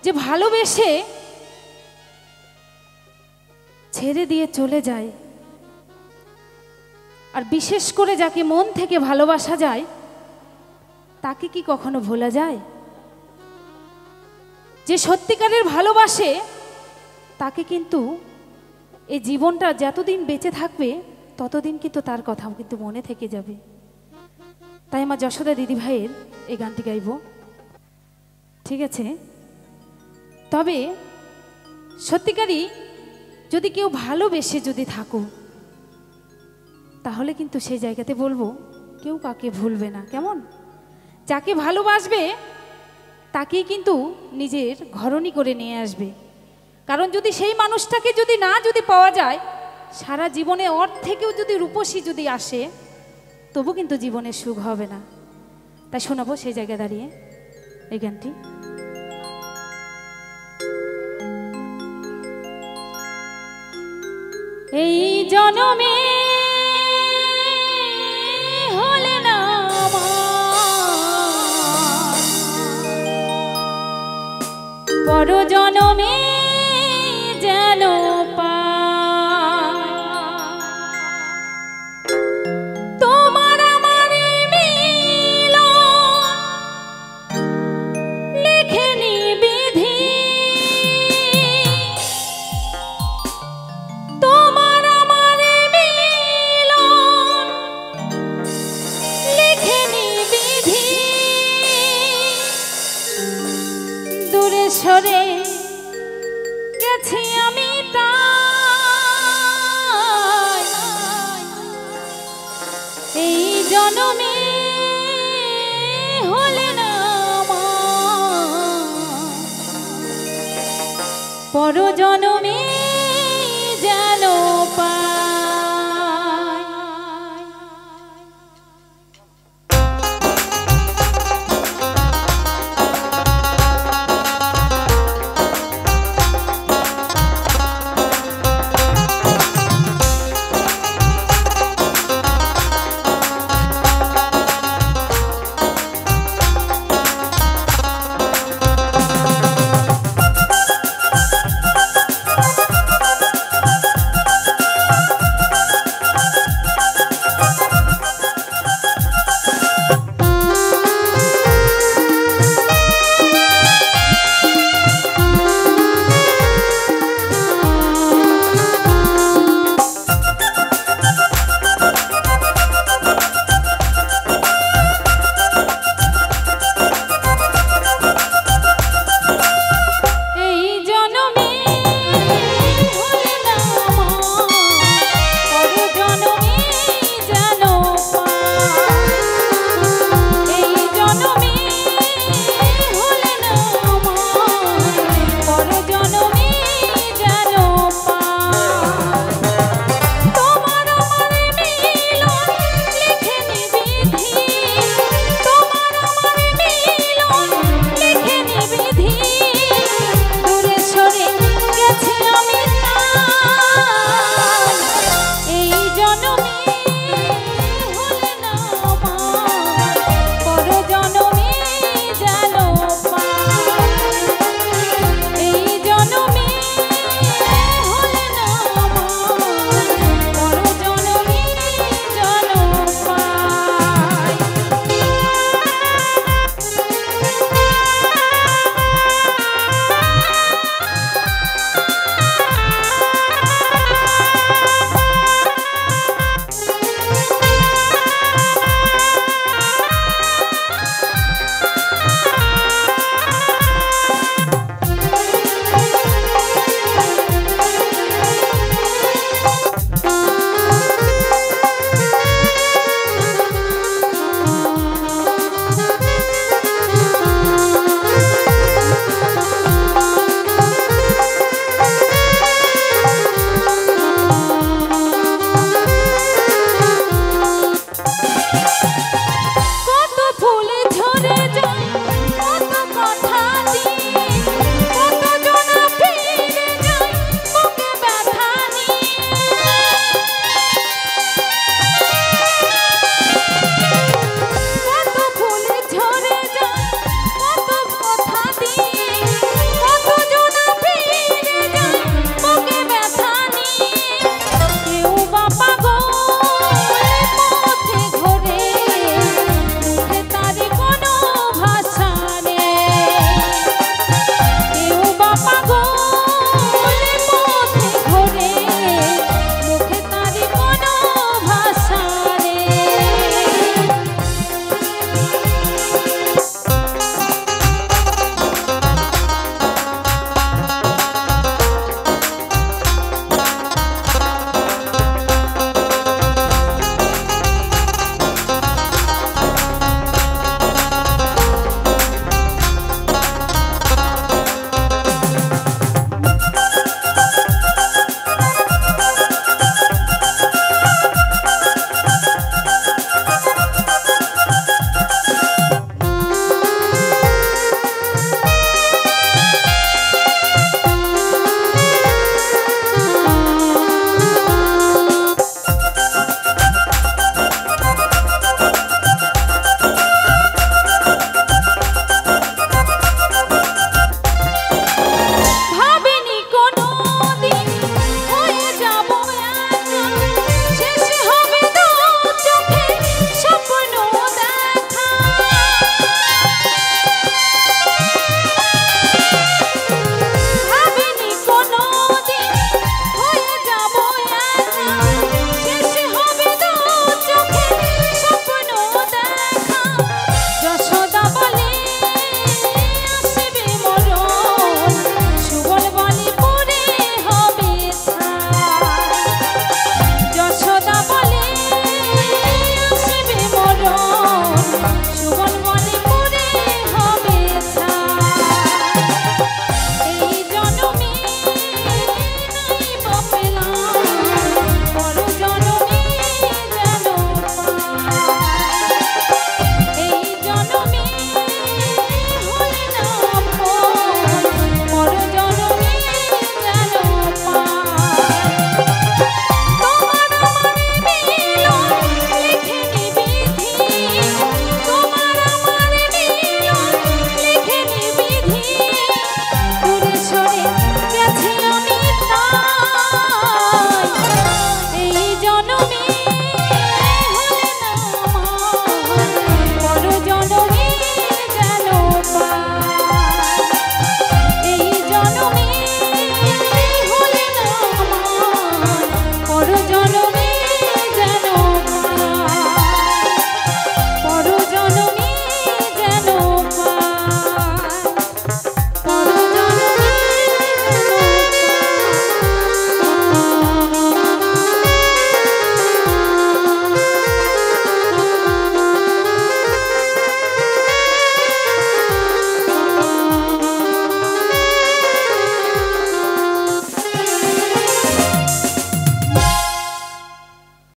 যে ভালোবেসে ছেড়ে দিয়ে চলে যায়, আর বিশেষ করে যাকে মন থেকে ভালোবাসা যায় তাকে কি কখনো ভোলা যায়? যে সত্যিকারের ভালোবাসে তাকে কিন্তু এই জীবনটা যতদিন বেঁচে থাকবে ততদিন কিন্তু তার কথাও কিন্তু মনে থেকে যাবে। তাই আমার যশোদা দিদি ভাইয়ের এই গানটি গাইব, ঠিক আছে? তবে সত্যিকারই যদি কেউ ভালোবেসে যদি থাকো তাহলে কিন্তু সেই জায়গাতে বলবো কেউ কাকে ভুলবে না, কেমন? যাকে ভালোবাসবে তাকেই কিন্তু নিজের ঘরণী করে নিয়ে আসবে। কারণ যদি সেই মানুষটাকে যদি পাওয়া যায়, সারা জীবনে ওর থেকেও যদি রূপসী যদি আসে তবু কিন্তু জীবনের সুখ হবে না। তাই শোনাবো সেই জায়গায় দাঁড়িয়ে এই গানটি। এই জনমে হলে না পর জনমে যেন তোমার আমার মিল লেখেনি বিধি, তোমার আমার মিল লেখেনি বিধি, দূরে সরে গেছি আমি তাই এই জনমে হলে না পর জনমে যেন পা